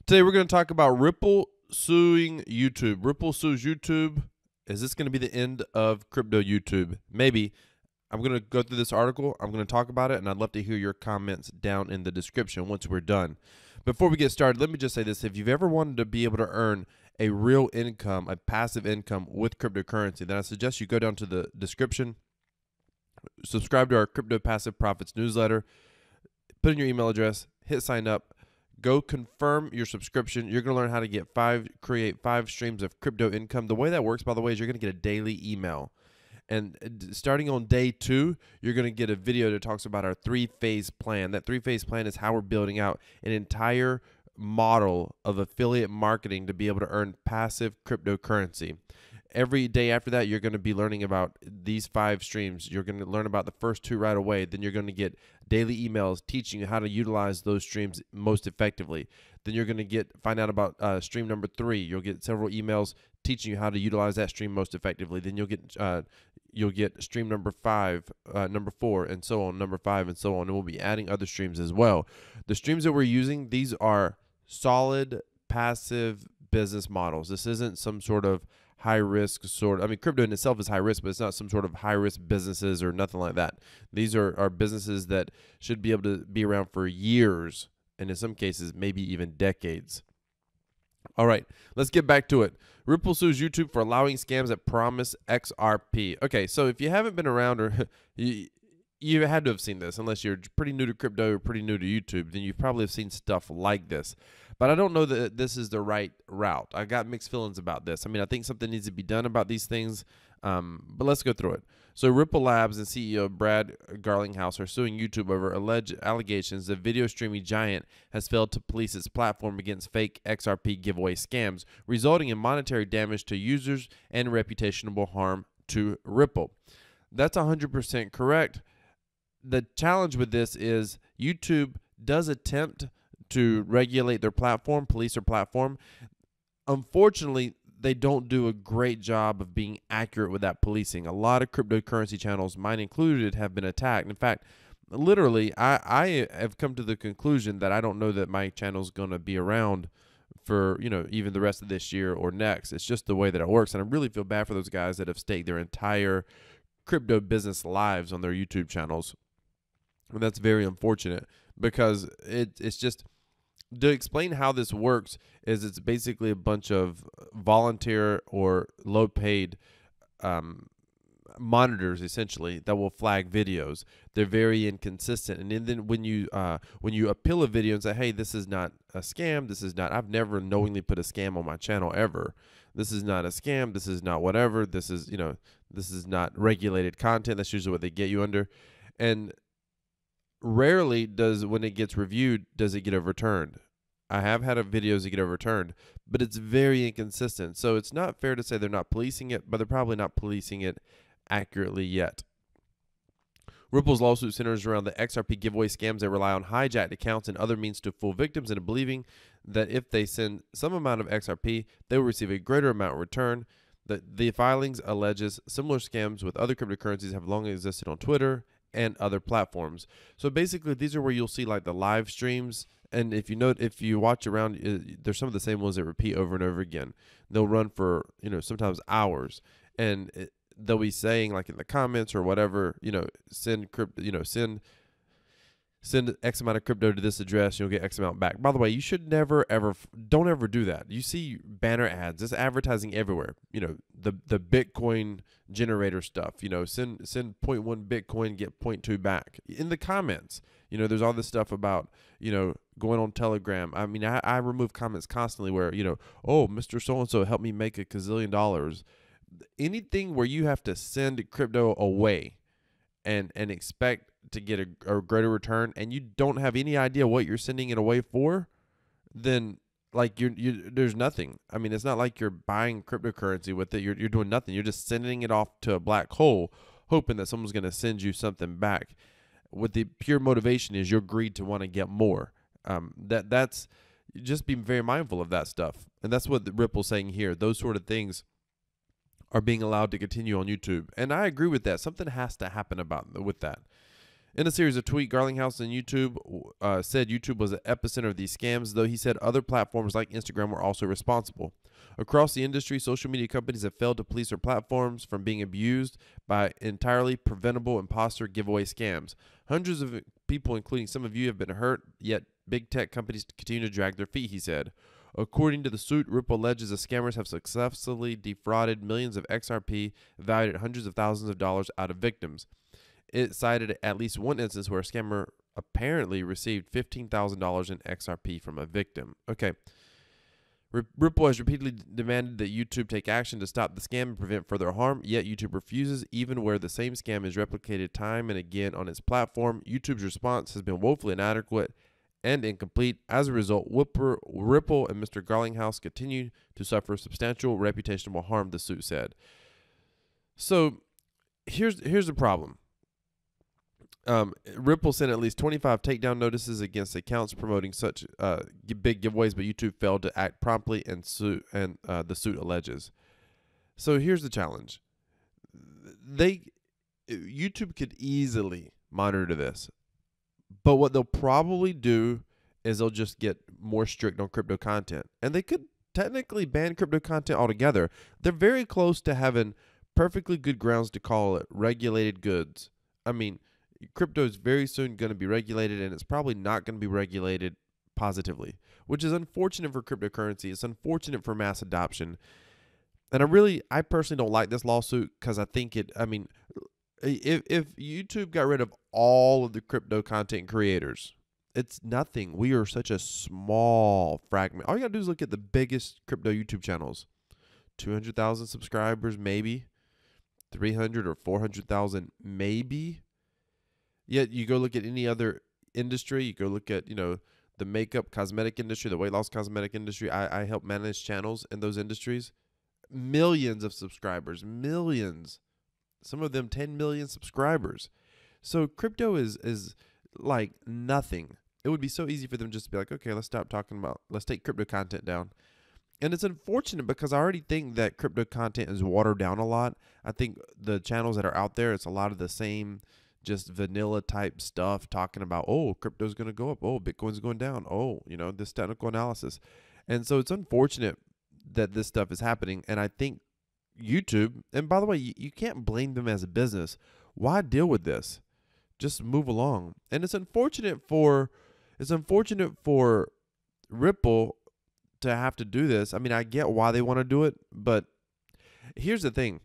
Today we're going to talk about Ripple suing YouTube. Ripple sues YouTube. Is this going to be the end of crypto YouTube? Maybe. I'm going to go through this article. I'm going to talk about it, and I'd love to hear your comments down in the description once we're done. Before we get started, let me just say this. If you've ever wanted to be able to earn a real income, a passive income with cryptocurrency, then I suggest you go down to the description, subscribe to our Crypto Passive Profits newsletter, put in your email address, hit sign up, go confirm your subscription. You're going to learn how to create 5 streams of crypto income. The way that works, by the way, is you're going to get a daily email. And starting on day 2, you're going to get a video that talks about our 3-phase plan. That 3-phase plan is how we're building out an entire model of affiliate marketing to be able to earn passive cryptocurrency. Every day after that, you're going to be learning about these 5 streams. You're going to learn about the first 2 right away. Then you're going to get daily emails teaching you how to utilize those streams most effectively. Then you're going to find out about stream number 3. You'll get several emails teaching you how to utilize that stream most effectively. Then you'll get stream number 5, number 4, and so on, number 5, and so on. And we'll be adding other streams as well. The streams that we're using, these are solid passive business models. This isn't some sort of high risk crypto in itself is high risk, but it's not some sort of high risk businesses or nothing like that. These are businesses that should be able to be around for years, and in some cases, maybe even decades. All right, let's get back to it. Ripple sues YouTube for allowing scams that promise XRP. Okay, so if you haven't been around or you had to have seen this, unless you're pretty new to crypto or pretty new to YouTube, then you probably have seen stuff like this. But I don't know that this is the right route. I got mixed feelings about this. I mean, I think something needs to be done about these things, but let's go through it. So Ripple Labs and CEO Brad Garlinghouse are suing YouTube over alleged allegations the video streaming giant has failed to police its platform against fake XRP giveaway scams, resulting in monetary damage to users and reputational harm to Ripple. That's 100% correct. The challenge with this is YouTube does attempt to regulate their platform, police their platform. Unfortunately, they don't do a great job of being accurate with that policing. A lot of cryptocurrency channels, mine included, have been attacked. In fact, literally, I have come to the conclusion that I don't know that my channel is going to be around for, even the rest of this year or next. It's just the way that it works. And I really feel bad for those guys that have staked their entire crypto business lives on their YouTube channels. And that's very unfortunate because it's just, to explain how this works is it's basically a bunch of volunteer or low paid monitors essentially that will flag videos. They're very inconsistent. And then when you appeal a video and say, hey, this is not a scam, I've never knowingly put a scam on my channel ever. This is not a scam, this is not whatever, this is not regulated content. That's usually what they get you under. And rarely when it gets reviewed, does it get overturned. I have had videos that get overturned, but it's very inconsistent. So it's not fair to say they're not policing it, but they're probably not policing it accurately yet. Ripple's lawsuit centers around the XRP giveaway scams that rely on hijacked accounts and other means to fool victims into believing that if they send some amount of XRP, they will receive a greater amount in return. The filings alleges similar scams with other cryptocurrencies have long existed on Twitter and other platforms. So basically, these are where you'll see like the live streams. And if you watch around, there's some of the same ones that repeat over and over again. They'll run for, sometimes hours. And they'll be saying like in the comments or whatever, send X amount of crypto to this address, you'll get X amount back. By the way, you should don't ever do that. You see banner ads, there's advertising everywhere. The Bitcoin generator stuff, send 0.1 Bitcoin, get 0.2 back. In the comments, there's all this stuff about, going on Telegram. I mean, I remove comments constantly where, oh, Mr. So-and-so helped me make $1 gazillion. Anything where you have to send crypto away and expect to get a greater return, and you don't have any idea what you're sending it away for, then like there's nothing. I mean, it's not like you're buying cryptocurrency with it. You're doing nothing. You're just sending it off to a black hole, hoping that someone's going to send you something back. With the pure motivation is your greed to want to get more. That's just be very mindful of that stuff, and that's what the Ripple's saying here. Those sort of things are being allowed to continue on YouTube, and I agree with that. Something has to happen with that. In a series of tweets, Garlinghouse and YouTube said YouTube was the epicenter of these scams, though he said other platforms like Instagram were also responsible. Across the industry, social media companies have failed to police their platforms from being abused by entirely preventable imposter giveaway scams. Hundreds of people, including some of you, have been hurt, yet big tech companies continue to drag their feet, he said. According to the suit, Ripple alleges the scammers have successfully defrauded millions of XRP valued at hundreds of thousands of dollars out of victims. It cited at least one instance where a scammer apparently received $15,000 in XRP from a victim. Okay. Ripple has repeatedly demanded that YouTube take action to stop the scam and prevent further harm, yet YouTube refuses, even where the same scam is replicated time and again on its platform. YouTube's response has been woefully inadequate and incomplete. As a result, Ripple and Mr. Garlinghouse continue to suffer substantial reputational harm, the suit said. So here's the problem. Ripple sent at least 25 takedown notices against accounts promoting such big giveaways, but YouTube failed to act promptly, and the suit alleges. So here's the challenge. YouTube could easily monitor this, but what they'll probably do is they'll just get more strict on crypto content, and they could technically ban crypto content altogether. They're very close to having perfectly good grounds to call it regulated goods. I mean, crypto is very soon going to be regulated, and it's probably not going to be regulated positively, which is unfortunate for cryptocurrency. It's unfortunate for mass adoption. And I personally don't like this lawsuit because I think if YouTube got rid of all of the crypto content creators, it's nothing. We are such a small fragment. All you got to do is look at the biggest crypto YouTube channels. 200,000 subscribers, maybe. 300 or 400,000, maybe. Yet you go look at any other industry, you go look at, the makeup, cosmetic industry, the weight loss cosmetic industry. I help manage channels in those industries. Millions of subscribers, millions. Some of them 10 million subscribers. So crypto is like nothing. It would be so easy for them just to be like, okay, let's take crypto content down. And it's unfortunate because I already think that crypto content is watered down a lot. I think the channels that are out there, it's a lot of the same just vanilla type stuff talking about, oh, crypto's going to go up. Oh, Bitcoin's going down. Oh, this technical analysis. And so it's unfortunate that this stuff is happening. And I think YouTube, and by the way, you can't blame them as a business. Why deal with this? Just move along. And it's unfortunate for Ripple to have to do this. I mean, I get why they want to do it, but here's the thing.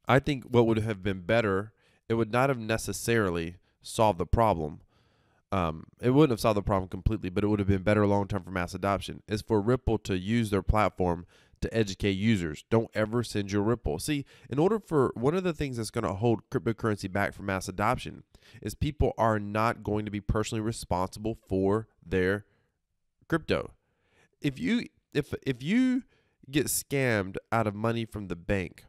I think what would have been better, it would not have necessarily solved the problem. It wouldn't have solved the problem completely, but it would have been better long-term for mass adoption, is for Ripple to use their platform to educate users. Don't ever send your Ripple. See, one of the things that's going to hold cryptocurrency back from mass adoption is people are not going to be personally responsible for their crypto. If you get scammed out of money from the bank,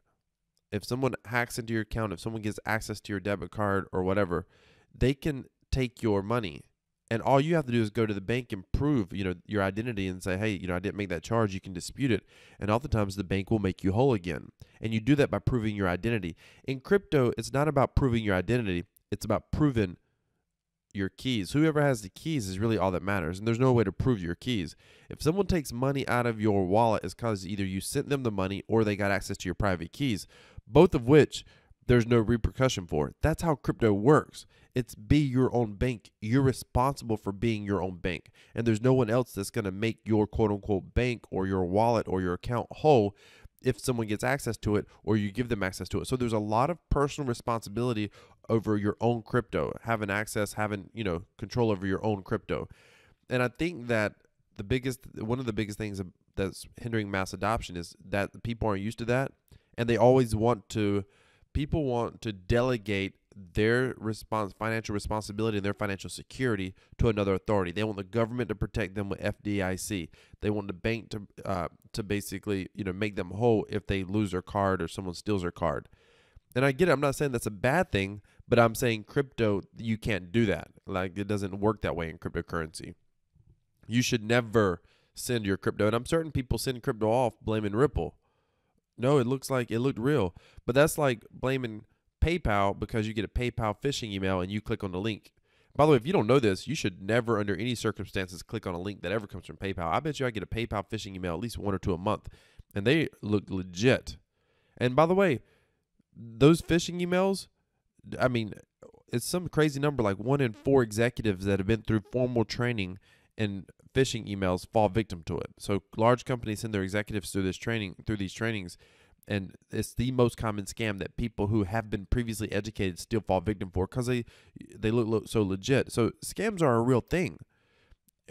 if someone hacks into your account, if someone gets access to your debit card or whatever, they can take your money. And all you have to do is go to the bank and prove, your identity and say, hey, I didn't make that charge. You can dispute it. And oftentimes the bank will make you whole again. And you do that by proving your identity. In crypto, it's not about proving your identity. It's about proving your keys. Whoever has the keys is really all that matters. And there's no way to prove your keys. If someone takes money out of your wallet, it's because either you sent them the money or they got access to your private keys, both of which there's no repercussion for. That's how crypto works. It's be your own bank. You're responsible for being your own bank. And there's no one else that's going to make your quote unquote bank or your wallet or your account whole if someone gets access to it or you give them access to it. So there's a lot of personal responsibility over your own crypto, having access, having, control over your own crypto. And I think that one of the biggest things that's hindering mass adoption is that people aren't used to that. And they always people want to delegate their financial responsibility and their financial security to another authority. They want the government to protect them with FDIC. They want the bank to basically, make them whole if they lose their card or someone steals their card. And I get it. I'm not saying that's a bad thing, but I'm saying crypto, you can't do that. Like, it doesn't work that way in cryptocurrency. You should never send your crypto. And I'm certain people send crypto off blaming Ripple. No, it looked real. But that's like blaming PayPal because you get a PayPal phishing email and you click on the link. By the way, if you don't know this, you should never under any circumstances click on a link that ever comes from PayPal. I bet you I get a PayPal phishing email at least 1 or 2 a month, and they look legit. And by the way, those phishing emails, I mean, it's some crazy number, like 1 in 4 executives that have been through formal training and phishing emails fall victim to it. So large companies send their executives through these trainings, and it's the most common scam that people who have been previously educated still fall victim for because they look so legit. So scams are a real thing.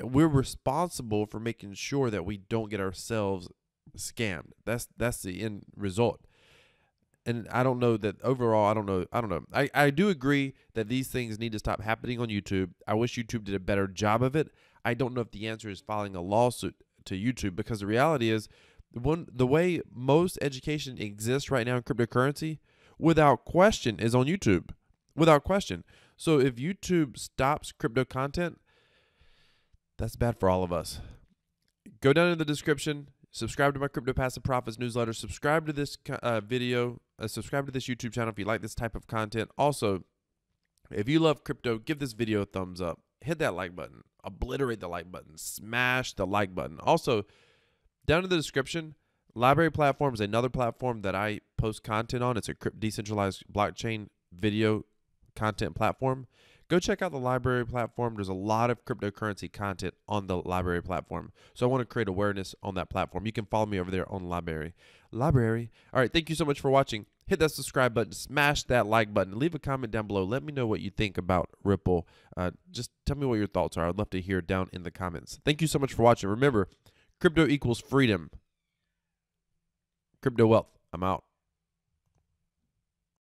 We're responsible for making sure that we don't get ourselves scammed. That's the end result. And I don't know that overall, I don't know. I do agree that these things need to stop happening on YouTube. I wish YouTube did a better job of it. I don't know if the answer is filing a lawsuit to YouTube, because the reality is the way most education exists right now in cryptocurrency, without question, is on YouTube. Without question. So if YouTube stops crypto content, that's bad for all of us. Go down in the description. Subscribe to my Crypto Passive Profits newsletter. Subscribe to this video. Subscribe to this YouTube channel if you like this type of content. Also, if you love crypto, give this video a thumbs up. Hit that like button. Obliterate the like button. Smash the like button. Also, down in the description, LBRY platform is another platform that I post content on. It's a decentralized blockchain video content platform. Go check out the LBRY platform. There's a lot of cryptocurrency content on the LBRY platform. So I want to create awareness on that platform. You can follow me over there on LBRY. LBRY. All right, thank you so much for watching. Hit that subscribe button. Smash that like button. Leave a comment down below. Let me know what you think about Ripple. Just tell me what your thoughts are. I'd love to hear down in the comments. Thank you so much for watching. Remember, crypto equals freedom. Crypto wealth. I'm out.